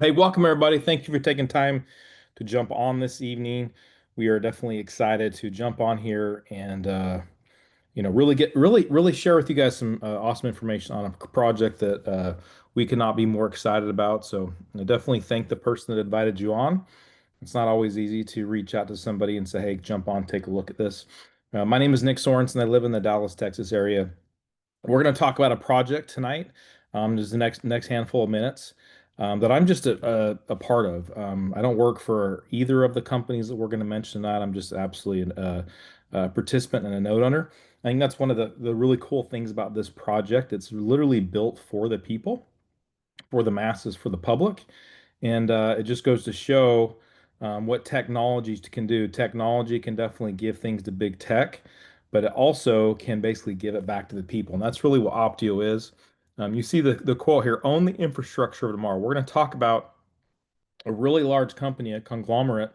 Hey, welcome everybody. Thank you for taking time to jump on this evening. We are definitely excited to jump on here and really share with you guys some awesome information on a project that we cannot be more excited about. So definitely thank the person that invited you on. It's not always easy to reach out to somebody and say, "Hey, jump on, take a look at this." My name is Nick Sorensen. I live in the Dallas, Texas area. We're going to talk about a project tonight. Just the next handful of minutes that I'm just a part of. I don't work for either of the companies that we're going to mention tonight. I'm just absolutely a participant and a node owner. I think that's one of the really cool things about this project. It's literally built for the people, for the masses, for the public. And it just goes to show what technologies can do. Technology can definitely give things to big tech, but it also can basically give it back to the people. And that's really what Optio is. You see the quote here, own the infrastructure of tomorrow. We're going to talk about a really large company, a conglomerate,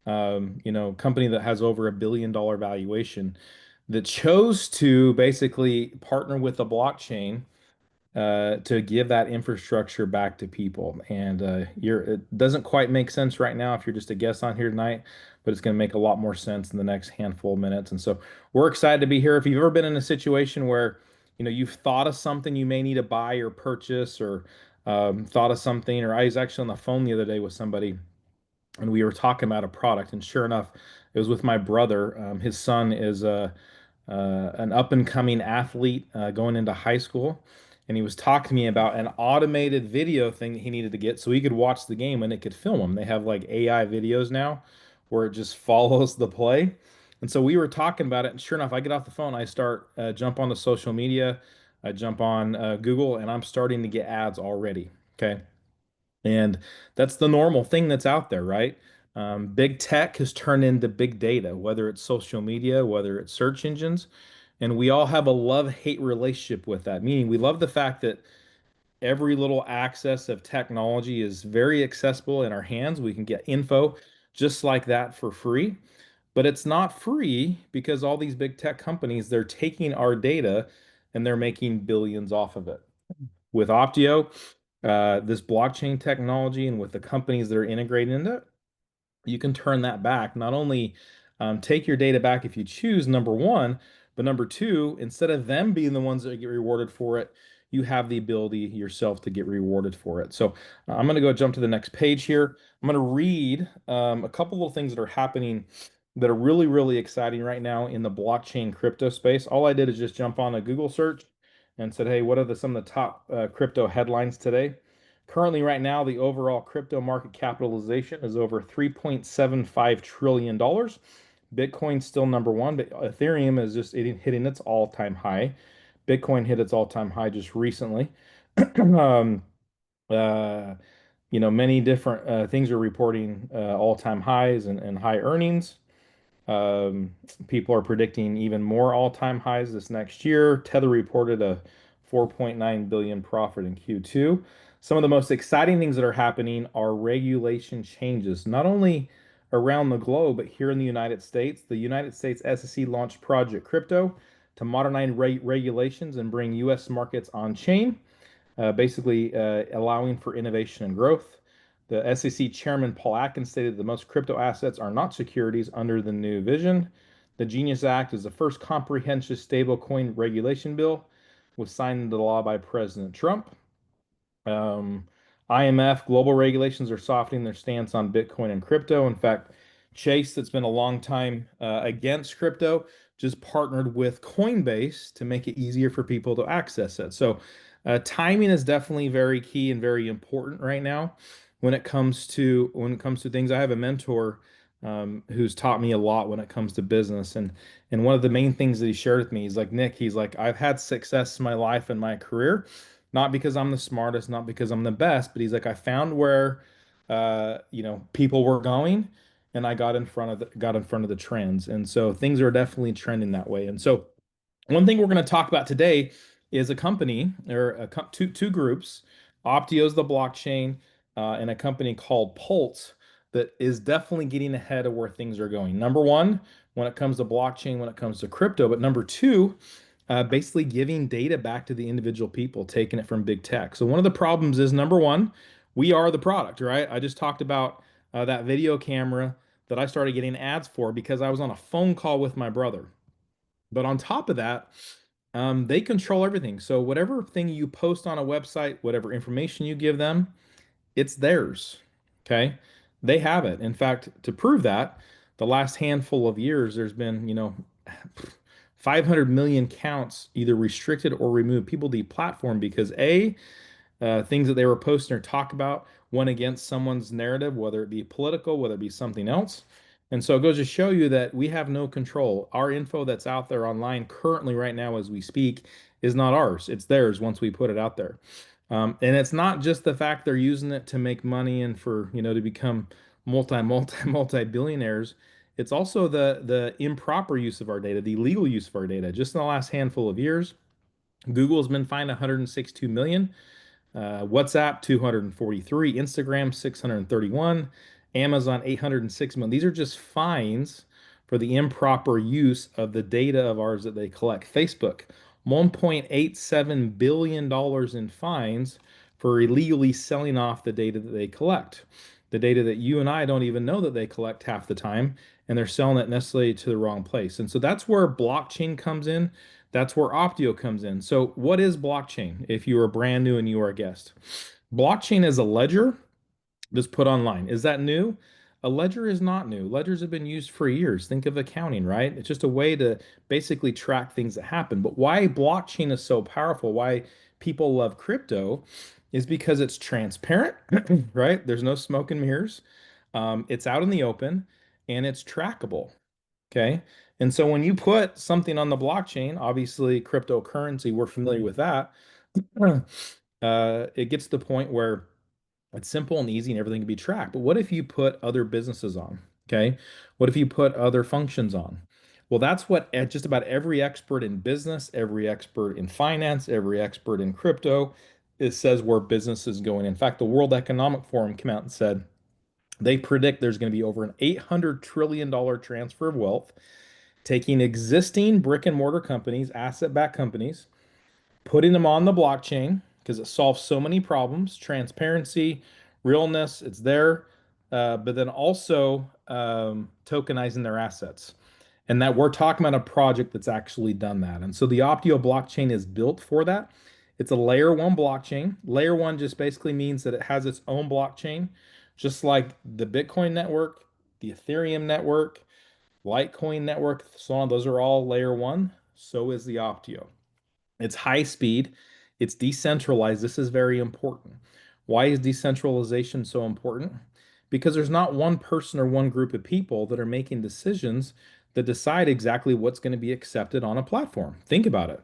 company that has over $1 billion valuation that chose to basically partner with the blockchain to give that infrastructure back to people. And it doesn't quite make sense right now if you're just a guest on here tonight, but it's going to make a lot more sense in the next handful of minutes. And so we're excited to be here. If you've ever been in a situation where you've thought of something you may need to buy or purchase, or thought of something, or I was actually on the phone the other day with somebody and we were talking about a product, and sure enough, it was with my brother. His son is an up and coming athlete going into high school, and he was talking to me about an automated video thing that he needed to get so he could watch the game and it could film him. They have like AI videos now where it just follows the play. And so we were talking about it, and sure enough, I get off the phone, I start jump onto social media, I jump on Google, and I'm starting to get ads already. Okay. And that's the normal thing that's out there, right? Big tech has turned into big data, whether it's social media, whether it's search engines. And we all have a love-hate relationship with that, meaning we love the fact that every little access of technology is very accessible in our hands. We can get info just like that for free. But it's not free because all these big tech companies, they're taking our data and they're making billions off of it. With Optio, this blockchain technology, and with the companies that are integrated into it, you can turn that back. Not only take your data back if you choose, number one, but number two, instead of them being the ones that get rewarded for it, you have the ability yourself to get rewarded for it. So I'm going to go jump to the next page here. I'm going to read a couple little things that are happening that are really, really exciting right now in the blockchain crypto space. All I did is just jump on a Google search and said, hey, what are some of the top crypto headlines today? Currently, right now, the overall crypto market capitalization is over $3.75 trillion. Bitcoin's still number one, but Ethereum is just hitting its all-time high. Bitcoin hit its all-time high just recently. um, uh, many different things are reporting all-time highs and high earnings. Um, People are predicting even more all-time highs this next year. Tether reported a 4.9 billion profit in Q2. Some of the most exciting things that are happening are regulation changes, not only around the globe, but here in the United States. The United States SEC launched Project Crypto to modernize regulations and bring U.S. markets on chain, basically allowing for innovation and growth. The SEC chairman Paul Atkins stated the most crypto assets are not securities under the new vision. The Genius Act is the first comprehensive stablecoin regulation bill, was signed into law by President Trump. Um, IMF, global regulations are softening their stance on Bitcoin and crypto. In fact, Chase, that's been a long time against crypto, just partnered with Coinbase to make it easier for people to access it. So, timing is definitely very key and very important right now when it comes to things. I have a mentor who's taught me a lot when it comes to business, and one of the main things that he shared with me, he's like, Nick, he's like, I've had success in my life and my career not because I'm the smartest, not because I'm the best, but he's like, I found where people were going and I got in front of the trends. And so things are definitely trending that way. And so one thing we're going to talk about today is a company or two groups. Optio's the blockchain, and a company called Pulse that is definitely getting ahead of where things are going. Number one, when it comes to blockchain, when it comes to crypto, but number two, basically giving data back to the individual people, taking it from big tech. So one of the problems is number one, we are the product, right? I just talked about that video camera that I started getting ads for because I was on a phone call with my brother. But on top of that, they control everything. So whatever thing you post on a website, whatever information you give them, it's theirs. Okay. They have it. In fact, to prove that, the last handful of years, there's been, 500 million counts either restricted or removed. People deplatformed because things that they were posting or talk about went against someone's narrative, whether it be political, whether it be something else. And so it goes to show you that we have no control. Our info that's out there online currently, right now, as we speak, is not ours. It's theirs once we put it out there. And it's not just the fact they're using it to make money and to become multi billionaires. It's also the improper use of our data, the illegal use of our data. Just in the last handful of years, Google has been fined 162 million. WhatsApp 243, Instagram 631, Amazon 806 million. These are just fines for the improper use of the data of ours that they collect. Facebook, $1.87 billion in fines for illegally selling off the data that they collect. The data that you and I don't even know that they collect half the time, and they're selling it necessarily to the wrong place. And so that's where blockchain comes in. That's where Optio comes in. So, what is blockchain if you are brand new and you are a guest? Blockchain is a ledger that's put online. Is that new? A ledger is not new. Ledgers have been used for years. Think of accounting, right? It's just a way to basically track things that happen. But why blockchain is so powerful, why people love crypto, is because it's transparent, right? There's no smoke and mirrors. It's out in the open and it's trackable. Okay. And so when you put something on the blockchain, obviously cryptocurrency, we're familiar with that. It gets to the point where it's simple and easy and everything can be tracked. But what if you put other businesses on? Okay. What if you put other functions on? Well, that's what just about every expert in business, every expert in finance, every expert in crypto, it says where business is going. In fact, the World Economic Forum came out and said they predict there's going to be over an $800 trillion transfer of wealth taking existing brick and mortar companies, asset-backed companies, putting them on the blockchain because it solves so many problems, transparency, realness, it's there, but then also tokenizing their assets. And that we're talking about a project that's actually done that. And so the Optio blockchain is built for that. It's a layer one blockchain. Layer one just basically means that it has its own blockchain, just like the Bitcoin network, the Ethereum network, Litecoin network, so on. Those are all layer one. So is the Optio. It's high speed. It's decentralized. This is very important. Why is decentralization so important? Because there's not one person or one group of people that are making decisions that decide exactly what's going to be accepted on a platform. Think about it.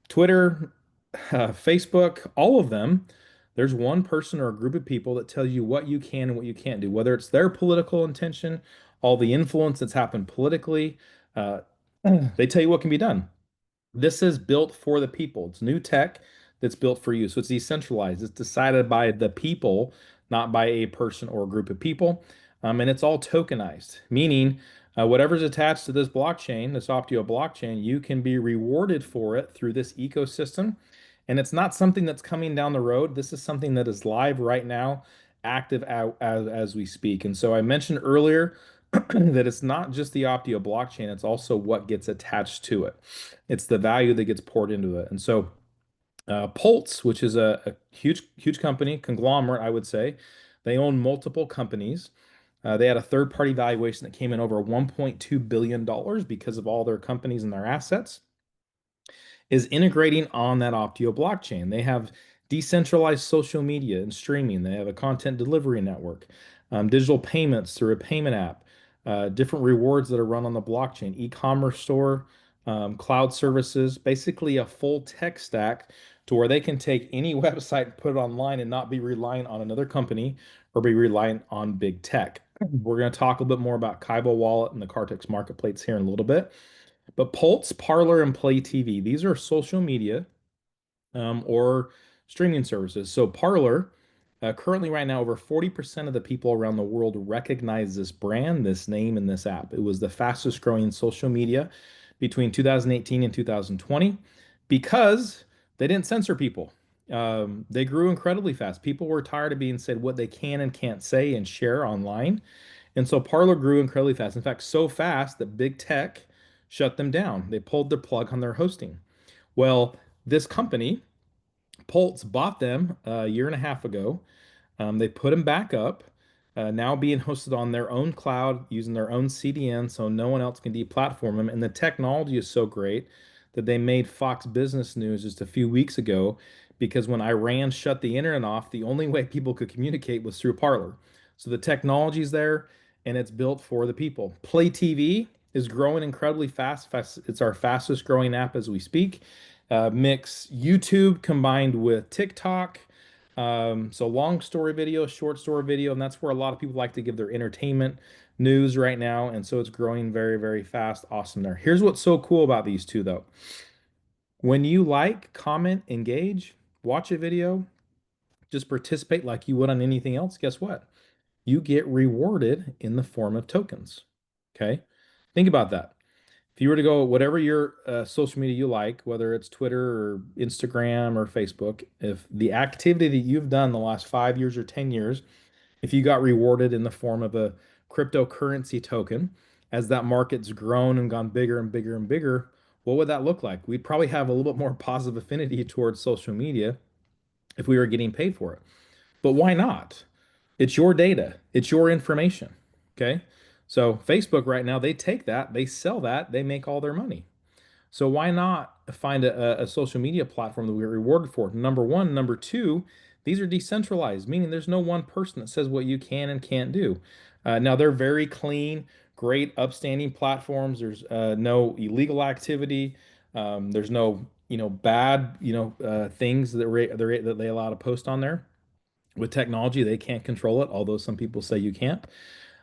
Twitter, Facebook, all of them, there's one person or a group of people that tell you what you can and what you can't do, whether it's their political intention, all the influence that's happened politically. Uh, they tell you what can be done. This is built for the people. It's new tech that's built for you. So it's decentralized. It's decided by the people, not by a person or a group of people. And it's all tokenized, meaning whatever's attached to this blockchain, this Optio blockchain, you can be rewarded for it through this ecosystem. And it's not something that's coming down the road. This is something that is live right now, active as we speak. And so I mentioned earlier that it's not just the Optio blockchain, it's also what gets attached to it. It's the value that gets poured into it. And so Pulse, which is a huge company, conglomerate, I would say. They own multiple companies. They had a third-party valuation that came in over $1.2 billion because of all their companies and their assets is integrating on that Optio blockchain. They have decentralized social media and streaming. They have a content delivery network, digital payments through a payment app, different rewards that are run on the blockchain, e-commerce store, cloud services, basically a full tech stack to where they can take any website and put it online and not be reliant on another company or be reliant on big tech. We're going to talk a little bit more about Kaibo Wallet and the Cartex Marketplace here in a little bit. But Pulse, Parlor, and Play TV, these are social media or streaming services. So Parlor, currently right now, over 40% of the people around the world recognize this brand, this name, and this app. It was the fastest growing social media between 2018 and 2020 because they didn't censor people. They grew incredibly fast. People were tired of being said what they can and can't say and share online. And so Parler grew incredibly fast. In fact, so fast that big tech shut them down. They pulled the plug on their hosting. Well, this company, Pulse, bought them a year and a half ago. They put them back up, now being hosted on their own cloud using their own CDN so no one else can deplatform them. And the technology is so great that they made Fox Business News just a few weeks ago because when Iran shut the internet off, the only way people could communicate was through Parler. So the technology's there and it's built for the people. Play TV is growing incredibly fast. It's our fastest growing app as we speak. Mix YouTube combined with TikTok. So long story video, short story video, and that's where a lot of people like to give their entertainment news right now. And so it's growing very, very fast. Awesome there. Here's what's so cool about these two though. When you like, comment, engage, watch a video, just participate like you would on anything else, guess what? You get rewarded in the form of tokens. Okay. Think about that. If you were to go whatever your social media you like, whether it's Twitter or Instagram or Facebook, if the activity that you've done the last 5 years or 10 years, if you got rewarded in the form of a cryptocurrency token, as that market's grown and gone bigger and bigger and bigger, what would that look like? We'd probably have a little bit more positive affinity towards social media if we were getting paid for it. But why not? It's your data, it's your information. Okay. So Facebook right now, they take that, they sell that, they make all their money. So why not find a social media platform that we're rewarded for? Number one. Number two, these are decentralized, meaning there's no one person that says what you can and can't do. Now they're very clean, great, upstanding platforms. There's no illegal activity. There's no, bad, things that they allow to post on there. With technology, they can't control it, although some people say you can't.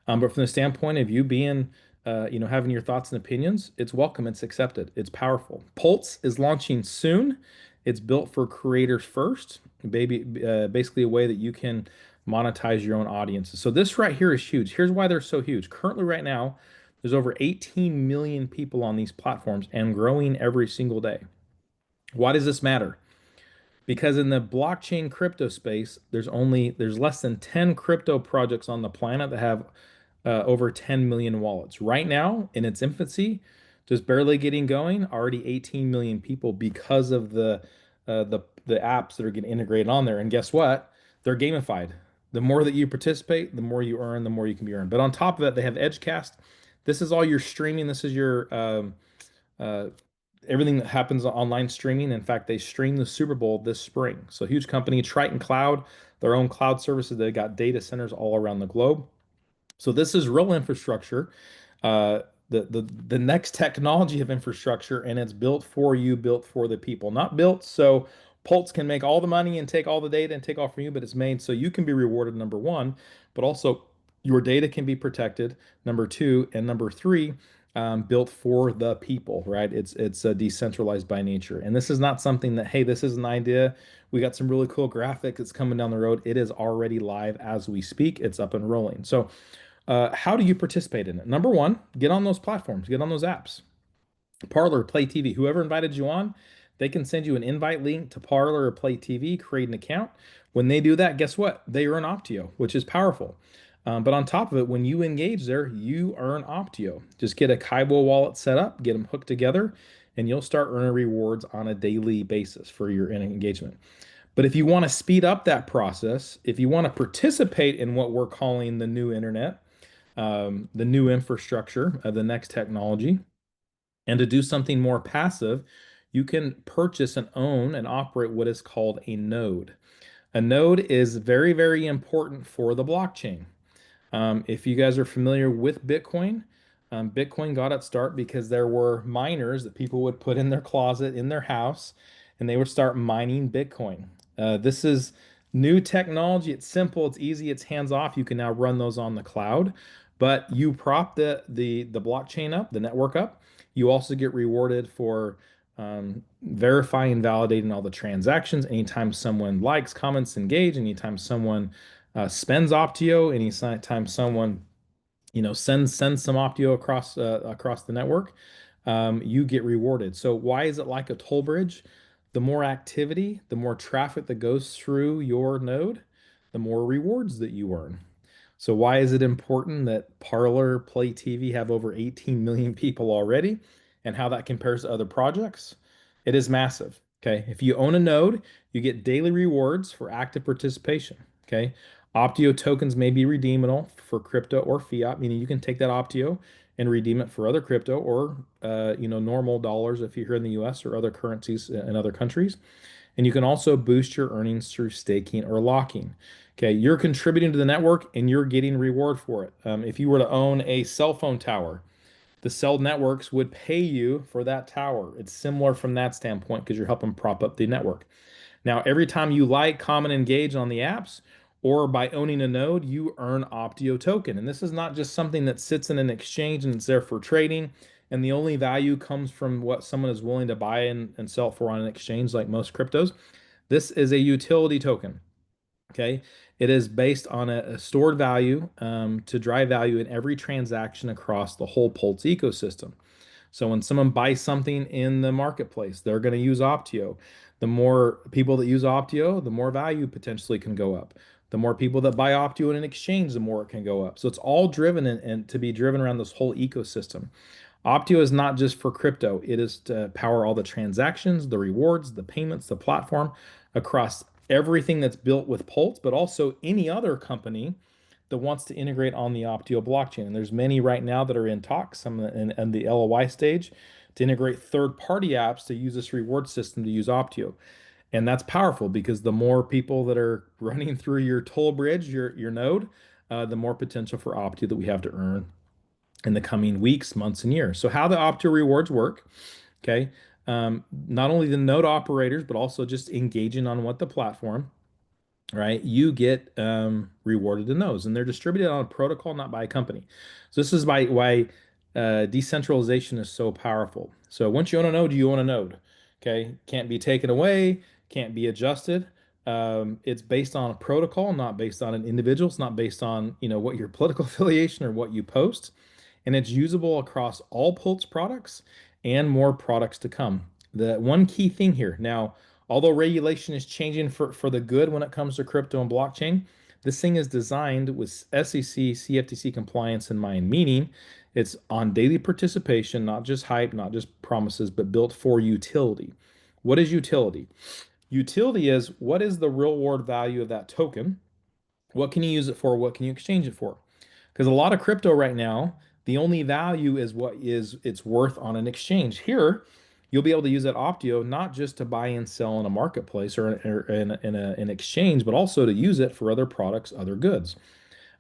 But from the standpoint of you being, having your thoughts and opinions, it's welcome, it's accepted, it's powerful. Pulse is launching soon. It's built for creators first, basically a way that you can monetize your own audiences. So this right here is huge. Here's why they're so huge. Currently, right now, there's over 18 million people on these platforms and growing every single day. Why does this matter? Because in the blockchain crypto space, there's less than 10 crypto projects on the planet that have over 10 million wallets. Right now, in its infancy, just barely getting going, already 18 million people because of the apps that are getting integrated on there. And guess what? They're gamified. The more that you participate, the more you earn, the more you can be earned. But on top of that, they have Edgecast. This is all your streaming. This is your uh, everything that happens online streaming. In fact, they stream the Super Bowl this spring. So huge company, Triton Cloud, their own cloud services. They got data centers all around the globe. So this is real infrastructure, uh, the next technology of infrastructure, and it's built for you, built for the people, not built so Pulse can make all the money and take all the data and take off from you, but it's made so you can be rewarded, number one, but also your data can be protected, number two, and number three, built for the people, right? It's decentralized by nature, and this is not something that hey, this is an idea. We got some really cool graphics. It's coming down the road. It is already live as we speak. It's up and rolling. So how do you participate in it? Number one, get on those platforms, get on those apps. Parler, Play TV, whoever invited you on, they can send you an invite link to Parler or Play TV, create an account. When they do that, guess what? They earn Optio, which is powerful. But on top of it, when you engage there, you earn Optio. Just get a Kaibo wallet set up, get them hooked together, and you'll start earning rewards on a daily basis for your engagement. But if you want to speed up that process, if you want to participate in what we're calling the new internet, the new infrastructure, the next technology, and to do something more passive, you can purchase and own and operate what is called a node. A node is very, very important for the blockchain. If you guys are familiar with Bitcoin, Bitcoin got its start because there were miners that people would put in their closet in their house, and they would start mining Bitcoin. This is new technology. It's simple, it's easy, it's hands off. You can now run those on the cloud, but you prop the blockchain up, the network up. You also get rewarded for verifying and validating all the transactions. Anytime someone likes, comments, engage, anytime someone spends Optio, anytime someone sends some Optio across the network, you get rewarded. So why is it like a toll bridge? The more activity, the more traffic that goes through your node, the more rewards that you earn. So why is it important that Parler, Play TV have over 18 million people already, and how that compares to other projects? It is massive. Okay. If you own a node, you get daily rewards for active participation. Okay. Optio tokens may be redeemable for crypto or fiat, meaning you can take that Optio and redeem it for other crypto or normal dollars if you're here in the US or other currencies in other countries. And you can also boost your earnings through staking or locking. Okay, you're contributing to the network and you're getting reward for it. If you were to own a cell phone tower, the cell networks would pay you for that tower. It's similar from that standpoint because you're helping prop up the network. Now, every time you like, comment, engage on the apps, or by owning a node, you earn Optio token. And this is not just something that sits in an exchange and it's there for trading. And the only value comes from what someone is willing to buy and sell for on an exchange, like most cryptos. This is a utility token. Okay. It is based on a stored value to drive value in every transaction across the whole Pulse ecosystem. So when someone buys something in the marketplace, they're going to use Optio. The more people that use Optio, the more value potentially can go up. The more people that buy Optio in an exchange, the more it can go up. So it's all driven and to be driven around this whole ecosystem. Optio is not just for crypto, it is to power all the transactions, the rewards, the payments, the platform across everything that's built with Pulse, but also any other company that wants to integrate on the Optio blockchain. And there's many right now that are in talks, some in the LOI stage, to integrate third-party apps to use this reward system to use Optio. And that's powerful because the more people that are running through your toll bridge, your node, the more potential for Optio that we have to earn in the coming weeks, months, and years. So how the Optio rewards work, okay? Not only the node operators, but also just engaging on what the platform, right? You get rewarded in those, and they're distributed on a protocol, not by a company. So this is why decentralization is so powerful. So once you own a node, you own a node. Okay, can't be taken away, can't be adjusted. It's based on a protocol, not based on an individual. It's not based on what your political affiliation or what you post, and it's usable across all Pulse products and more products to come. The one key thing here now, although regulation is changing for the good when it comes to crypto and blockchain, this thing is designed with SEC, CFTC compliance in mind, meaning it's on daily participation, not just hype, not just promises, but built for utility. What is utility? Utility is what is the real world value of that token? What can you use it for? What can you exchange it for? Because a lot of crypto right now, the only value is what is it's worth on an exchange. Here, you'll be able to use that Optio not just to buy and sell in a marketplace or in an exchange, but also to use it for other products, other goods.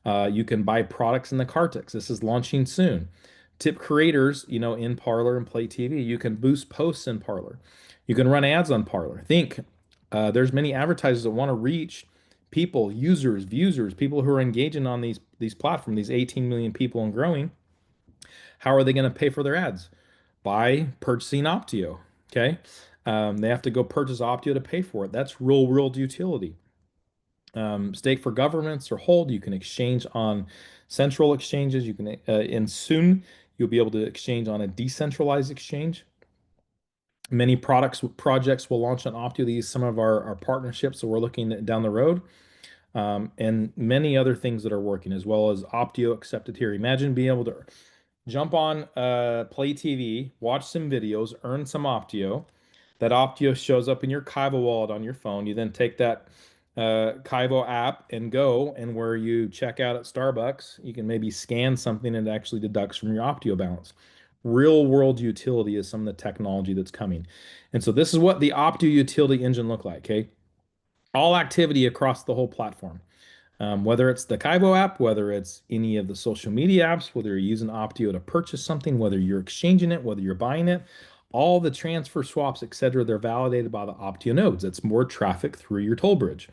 You can buy products in the Cartex. This is launching soon. Tip creators, in Parler and Play TV. You can boost posts in Parler. You can run ads on Parler. Think there's many advertisers that want to reach people, users, viewers, people who are engaging on these platforms, these 18 million people and growing. How are they going to pay for their ads? By purchasing Optio. Okay. They have to go purchase Optio to pay for it. That's real world utility. Stake for governments or hold. You can exchange on central exchanges. You can, and soon you'll be able to exchange on a decentralized exchange. Many projects will launch on Optio. These some of our partnerships that we're looking at down the road, and many other things that are working as well as Optio accepted here. Imagine being able to jump on Play TV, watch some videos, earn some Optio. That Optio shows up in your Kaivo wallet on your phone. You then take that Kaivo app and go, and where you check out at Starbucks, you can maybe scan something and it actually deducts from your Optio balance. Real world utility is some of the technology that's coming. And so this is what the Optio utility engine look like, okay? All activity across the whole platform. Whether it's the Kaibo app, whether it's any of the social media apps, whether you're using Optio to purchase something, whether you're exchanging it, whether you're buying it, all the transfer swaps, etc., they're validated by the Optio nodes. It's more traffic through your toll bridge.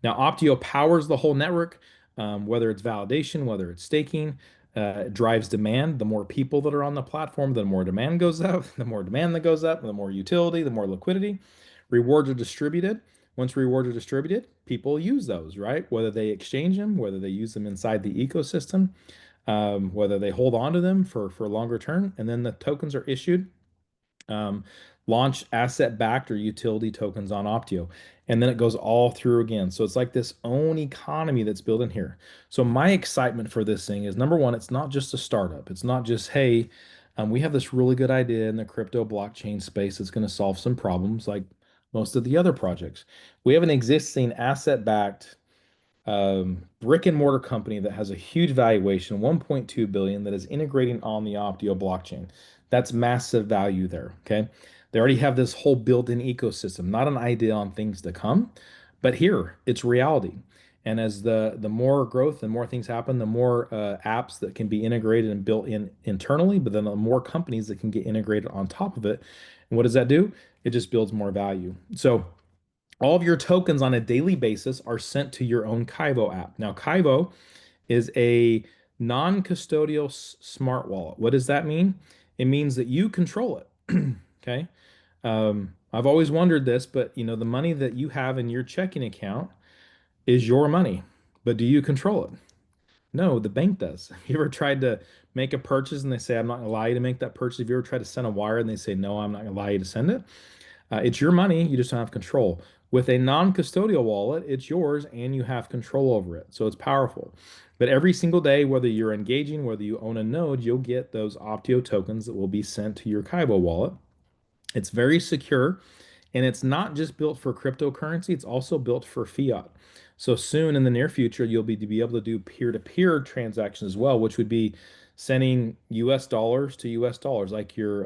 Now, Optio powers the whole network, whether it's validation, whether it's staking. It drives demand. The more people that are on the platform, the more demand goes up. The more demand that goes up, the more utility, the more liquidity. Rewards are distributed. Once rewards are distributed, people use those, right? Whether they exchange them, whether they use them inside the ecosystem, whether they hold on to them for longer term, and then the tokens are issued, um, launch asset-backed or utility tokens on Optio, and then it goes all through again. So it's like this own economy that's built in here. So my excitement for this thing is number one, it's not just a startup. It's not just, hey, we have this really good idea in the crypto blockchain space that's going to solve some problems like most of the other projects. We have an existing asset-backed brick and mortar company that has a huge valuation, 1.2 billion, that is integrating on the Optio blockchain. That's massive value there. Okay. They already have this whole built-in ecosystem, not an idea on things to come, but here it's reality. And as the more growth and more things happen, the more apps that can be integrated and built in internally, but then the more companies that can get integrated on top of it. And what does that do? It just builds more value. So all of your tokens on a daily basis are sent to your own Kaivo app. Now, Kaivo is a non-custodial smart wallet. What does that mean? It means that you control it. Okay. I've always wondered this, but the money that you have in your checking account is your money, but do you control it? No, the bank does. Have you ever tried to make a purchase and they say, I'm not gonna allow you to make that purchase? Have you ever tried to send a wire and they say, no, I'm not gonna allow you to send it? It's your money, you just don't have control. With a non-custodial wallet, it's yours and you have control over it. So it's powerful. But every single day, whether you're engaging, whether you own a node, you'll get those Optio tokens that will be sent to your Kaibo wallet. It's very secure, and it's not just built for cryptocurrency, it's also built for fiat. So soon in the near future, you'll be able to do peer-to-peer transactions as well, which would be sending US dollars to US dollars, like your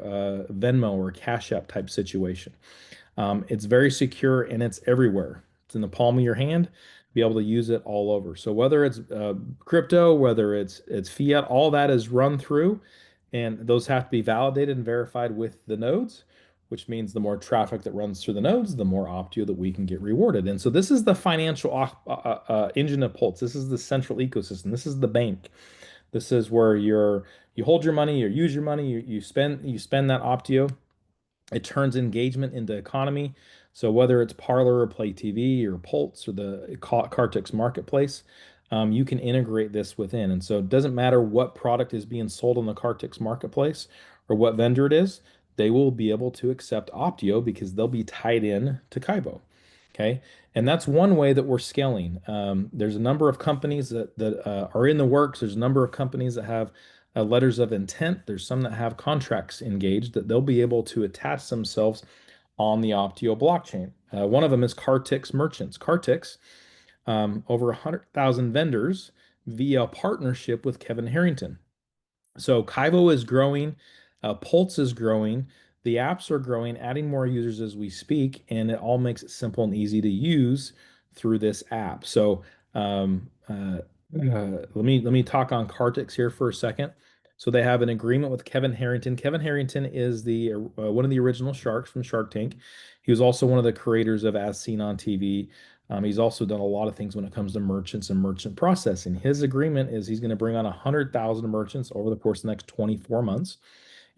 Venmo or Cash App type situation. It's very secure and it's everywhere. It's in the palm of your hand. Be able to use it all over. So whether it's crypto, whether it's fiat, all that is run through, and those have to be validated and verified with the nodes, which means the more traffic that runs through the nodes, the more Optio that we can get rewarded. And so this is the financial engine of Pulse. This is the central ecosystem. This is the bank. This is where you hold your money, you use your money, you spend that Optio. It turns engagement into economy. So whether it's Parler or Play TV or Pulse or the Cartix marketplace, you can integrate this within. And so it doesn't matter what product is being sold on the Cartix marketplace or what vendor it is, they will be able to accept Optio because they'll be tied in to Kaibo. Okay. And that's one way that we're scaling. There's a number of companies that are in the works. There's a number of companies that have letters of intent. There's some that have contracts engaged that they'll be able to attach themselves on the Optio blockchain. One of them is Cartix Merchants. Cartix, over 100,000 vendors via partnership with Kevin Harrington. So Kaivo is growing, Pulse is growing, the apps are growing, adding more users as we speak, and it all makes it simple and easy to use through this app. So let me talk on Cartix here for a second. So they have an agreement with Kevin Harrington. Kevin Harrington is the one of the original sharks from Shark Tank. He was also one of the creators of As Seen on TV. He's also done a lot of things when it comes to merchants and merchant processing. His agreement is he's going to bring on 100,000 merchants over the course of the next 24 months.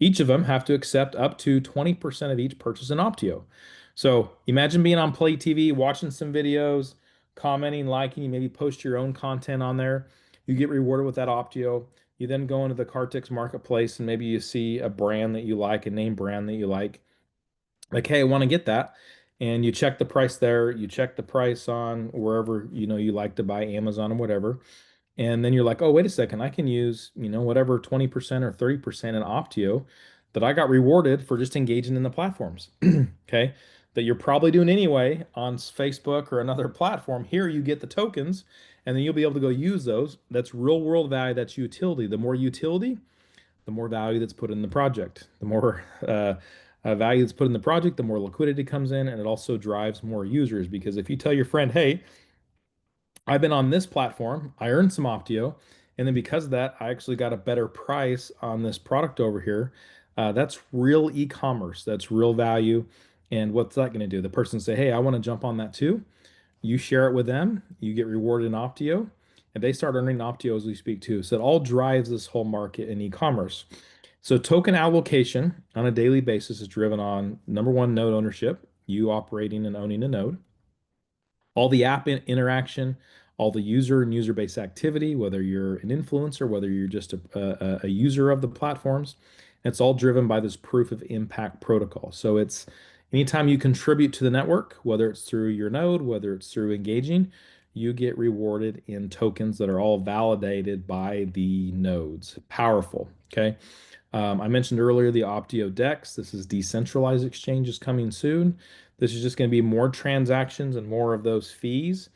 Each of them have to accept up to 20% of each purchase in Optio. So imagine being on Play TV, watching some videos, commenting, liking, you maybe post your own content on there. You get rewarded with that Optio. You then go into the Cartix marketplace and maybe you see a brand that you like, a name brand that you like, hey, I want to get that. And you check the price there, you check the price on wherever you like to buy, Amazon or whatever. And then you're like, oh, wait a second, I can use, whatever 20% or 30% in Optio that I got rewarded for just engaging in the platforms. Okay. That you're probably doing anyway on Facebook or another platform. Here you get the tokens and then you'll be able to go use those. That's real world value. That's utility. The more utility, the more value that's put in the project. The more value that's put in the project, the more liquidity comes in, and it also drives more users. Because if you tell your friend, hey, I've been on this platform, I earned some Optio, and then because of that, I actually got a better price on this product over here. That's real e-commerce. That's real value. And what's that going to do? The person say, hey, I want to jump on that too. You share it with them, you get rewarded in Optio, and they start earning Optio as we speak too. So it all drives this whole market in e-commerce. So token allocation on a daily basis is driven on number one, node ownership, you operating and owning a node, all the app interaction, all the user and user-based activity, whether you're an influencer, whether you're just a user of the platforms. It's all driven by this proof of impact protocol. So it's anytime you contribute to the network, whether it's through your node, whether it's through engaging, you get rewarded in tokens that are all validated by the nodes. Powerful. Okay. I mentioned earlier the Optio DEX. This is decentralized exchanges coming soon. This is just going to be more transactions and more of those fees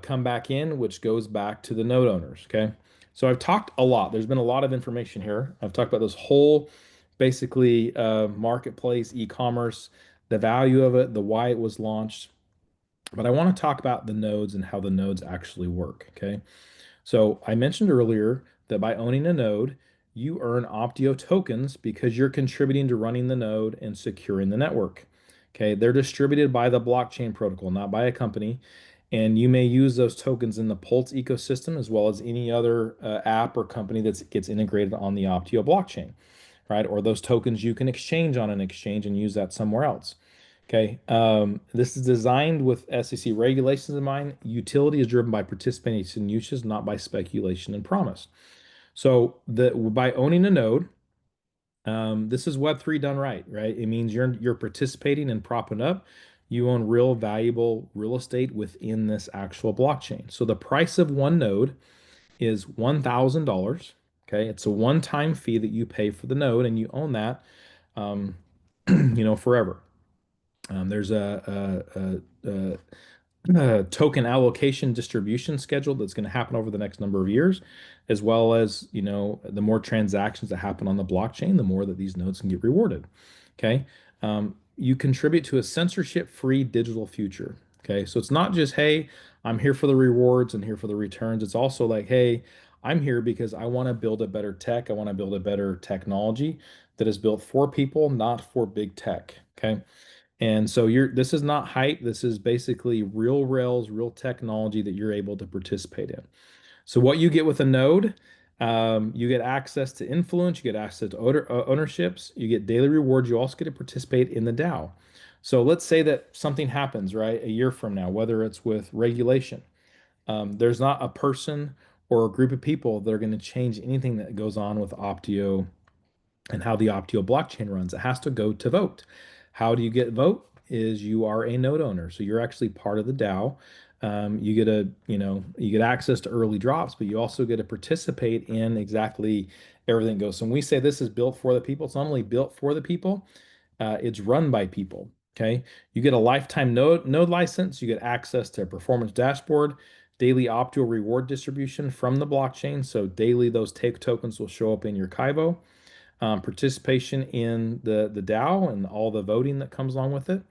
come back in, which goes back to the node owners. Okay. So I've talked a lot. There's been a lot of information here. I've talked about this whole basically marketplace, e-commerce, the value of it, the why it was launched. But I want to talk about the nodes and how the nodes actually work. Okay. So I mentioned earlier that by owning a node, you earn Optio tokens because you're contributing to running the node and securing the network. Okay, they're distributed by the blockchain protocol, not by a company. And you may use those tokens in the Pulse ecosystem as well as any other app or company that gets integrated on the Optio blockchain, right? Or those tokens you can exchange on an exchange and use that somewhere else. Okay, this is designed with SEC regulations in mind. Utility is driven by participation uses, not by speculation and promise. So by owning a node, this is Web3 done right, right? It means you're participating and propping up. You own real valuable real estate within this actual blockchain. So the price of one node is $1,000. Okay, it's a one-time fee that you pay for the node, and you own that, um, forever. There's a token allocation distribution schedule that's going to happen over the next number of years, as well as, the more transactions that happen on the blockchain, the more that these nodes can get rewarded. Okay. You contribute to a censorship-free digital future. Okay. So it's not just, hey, I'm here for the rewards and here for the returns. It's also like, hey, I'm here because I want to build a better tech. I want to build a better technology that is built for people, not for big tech. Okay. And so this is not hype. This is basically real rails, real technology that you're able to participate in. So what you get with a node, you get access to influence, you get access to ownerships, you get daily rewards. You also get to participate in the DAO. So let's say that something happens, right, a year from now, whether it's with regulation. There's not a person or a group of people that are going to change anything that goes on with Optio and how the Optio blockchain runs. It has to go to vote. How do you get vote? Is you are a node owner, so you're actually part of the DAO. You get access to early drops, but you also get to participate in exactly everything goes. So when we say this is built for the people, it's not only built for the people, it's run by people. Okay, you get a lifetime node license. You get access to a performance dashboard, daily Optio reward distribution from the blockchain. So daily those take tokens will show up in your Kaibo, participation in the DAO and all the voting that comes along with it.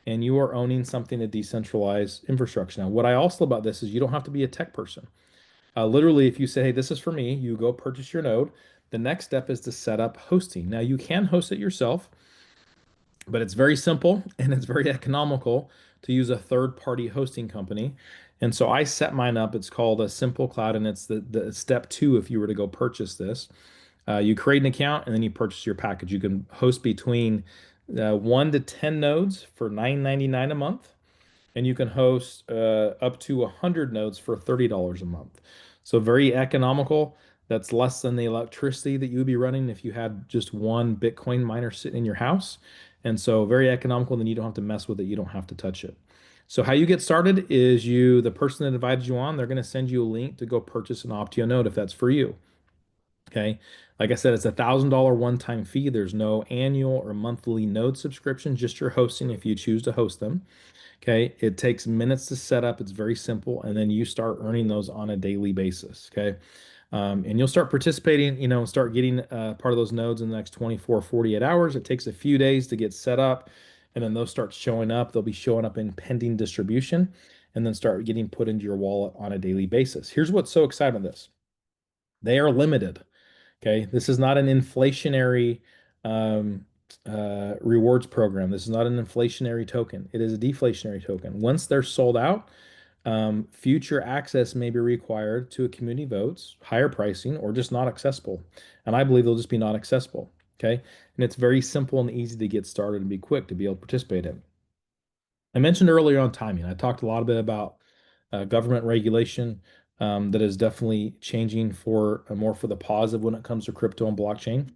And you are owning something to decentralized infrastructure. Now, what I also love about this is you don't have to be a tech person. Literally, if you say, hey, this is for me, you go purchase your node. The next step is to set up hosting. Now, you can host it yourself, but it's very simple and it's very economical to use a third-party hosting company. And so I set mine up. It's called a Simple Cloud, and it's the step two if you were to go purchase this. You create an account and then you purchase your package. You can host between 1 to 10 nodes for $9.99 a month, and you can host up to 100 nodes for $30 a month. So very economical. That's less than the electricity that you would be running if you had just one Bitcoin miner sitting in your house. And so very economical, then you don't have to mess with it. You don't have to touch it. So how you get started is the person that invited you on, they're going to send you a link to go purchase an Optio node if that's for you. Okay. Like I said, it's $1,000 one-time fee. There's no annual or monthly node subscription, just your hosting if you choose to host them. Okay. It takes minutes to set up. It's very simple. And then you start earning those on a daily basis. Okay. And you'll start participating, start getting part of those nodes in the next 24, 48 hours. It takes a few days to get set up, and then those start showing up. They'll be showing up in pending distribution and then start getting put into your wallet on a daily basis. Here's what's so exciting about this. They are limited. Okay. This is not an inflationary um, rewards program. This is not an inflationary token. It is a deflationary token. Once they're sold out, future access may be required to a community votes, higher pricing, or just not accessible. And I believe they'll just be not accessible. Okay. And it's very simple and easy to get started and be quick to be able to participate in. I mentioned earlier on timing. I talked a lot bit about government regulation that is definitely changing for more for the positive when it comes to crypto and blockchain.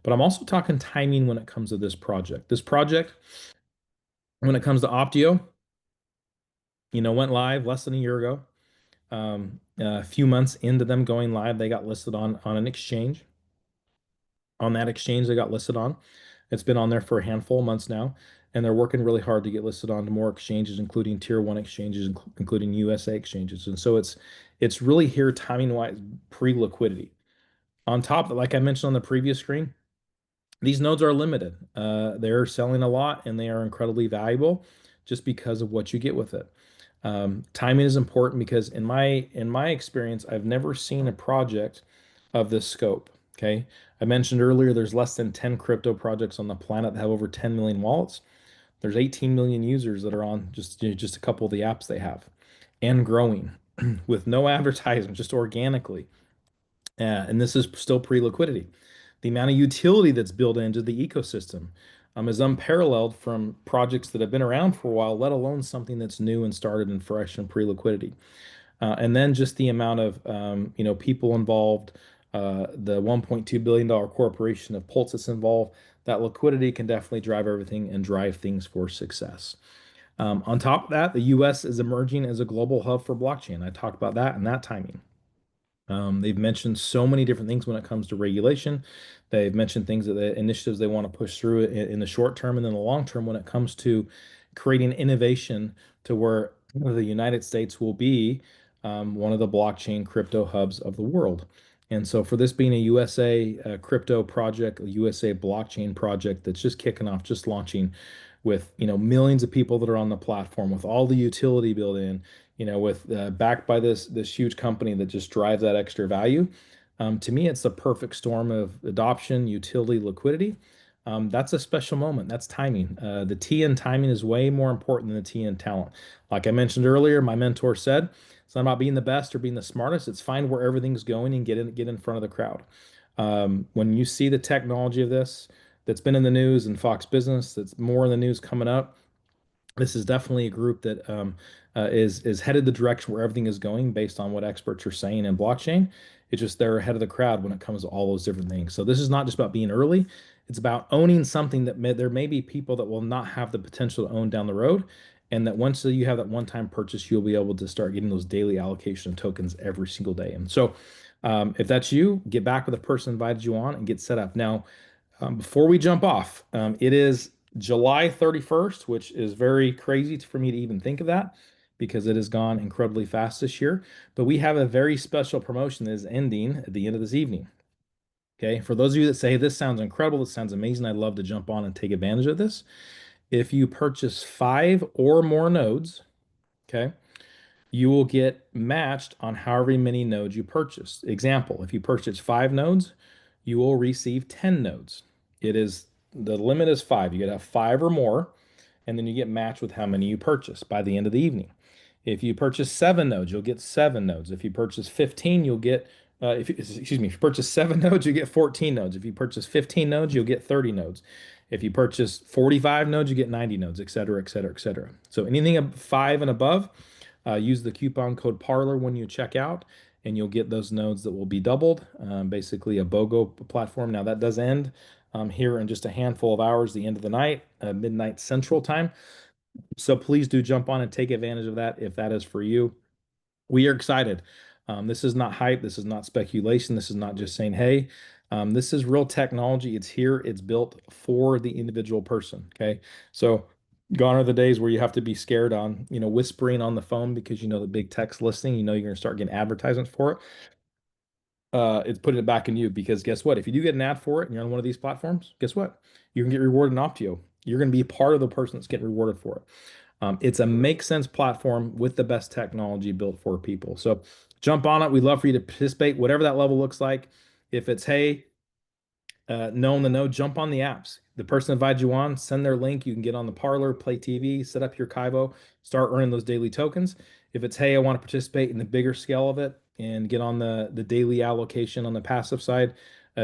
But I'm also talking timing when it comes to this project. This project, when it comes to Optio, went live less than a year ago. A few months into them going live, they got listed on an exchange. On that exchange, they got listed on. It's been on there for a handful of months now, and they're working really hard to get listed on to more exchanges, including tier one exchanges, including USA exchanges. And so it's really here timing wise pre-liquidity. On top, like I mentioned on the previous screen, these nodes are limited. They're selling a lot and they are incredibly valuable just because of what you get with it. Timing is important because in my experience, I've never seen a project of this scope. Okay. I mentioned earlier there's less than 10 crypto projects on the planet that have over 10 million wallets. There's 18 million users that are on just a couple of the apps they have and growing with no advertisement, just organically. And this is still pre-liquidity. The amount of utility that's built into the ecosystem is unparalleled from projects that have been around for a while, let alone something that's new and started and fresh and pre-liquidity. And then just the amount of people involved, the $1.2 billion corporation of Pulse that's involved, that liquidity can definitely drive everything and drive things for success. On top of that, the US is emerging as a global hub for blockchain. I talked about that and that timing. They've mentioned so many different things when it comes to regulation. They've mentioned things that the initiatives they want to push through in the short term and then the long term when it comes to creating innovation to where the United States will be one of the blockchain crypto hubs of the world. And so, for this being a USA crypto project, a USA blockchain project that's just kicking off, just launching with millions of people that are on the platform, with all the utility built in, with backed by this huge company that just drives that extra value. To me, it's the perfect storm of adoption, utility, liquidity. That's a special moment. That's timing. The T in timing is way more important than the T in talent. Like I mentioned earlier, my mentor said, it's not about being the best or being the smartest. It's find where everything's going and get in front of the crowd. When you see the technology of this that's been in the news and Fox Business, that's more in the news coming up, this is definitely a group that is headed the direction where everything is going based on what experts are saying in blockchain. It's just they're ahead of the crowd when it comes to all those different things. So this is not just about being early. It's about owning something that there may be people that will not have the potential to own down the road. And that once you have that one-time purchase, you'll be able to start getting those daily allocation of tokens every single day. And so if that's you, get back with the person who invited you on and get set up. Now, before we jump off, it is July 31st, which is very crazy for me to even think of that because it has gone incredibly fast this year. But we have a very special promotion that is ending at the end of this evening. Okay. For those of you that say, this sounds incredible, this sounds amazing, I'd love to jump on and take advantage of this. If you purchase 5 or more nodes, okay, you will get matched on however many nodes you purchase. Example, if you purchase 5 nodes, you will receive 10 nodes. It is the limit is 5. You gotta have 5 or more, and then you get matched with how many you purchase by the end of the evening. If you purchase 7 nodes, you'll get 7 nodes. If you purchase 15, you'll get excuse me, if you purchase 7 nodes, you get 14 nodes. If you purchase 15 nodes, you'll get 30 nodes. If you purchase 45 nodes, you get 90 nodes, et cetera, et cetera, et cetera. So anything of 5 and above, use the coupon code Parler when you check out, and you'll get those nodes that will be doubled, basically a BOGO platform. Now, that does end here in just a handful of hours, the end of the night, midnight Central Time. So please do jump on and take advantage of that if that is for you. We are excited. This is not hype. This is not speculation. This is not just saying, hey, this is real technology. It's here. It's built for the individual person. Okay. So gone are the days where you have to be scared on, whispering on the phone because the big text listing, you're going to start getting advertisements for it. It's putting it back in you because guess what? If you do get an ad for it and you're on one of these platforms, guess what? You can get rewarded in Optio. You're going to be part of the person that's getting rewarded for it. It's a make sense platform with the best technology built for people. So jump on it. We'd love for you to participate, whatever that level looks like. If it's, hey, know in the know, jump on the apps. The person invited you on, send their link. You can get on the Parlor, Play TV, set up your Kaivo, start earning those daily tokens. If it's, hey, I want to participate in the bigger scale of it and get on the daily allocation on the passive side,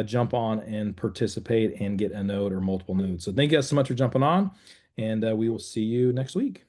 jump on and participate and get a node or multiple nodes. So thank you guys so much for jumping on, and we will see you next week.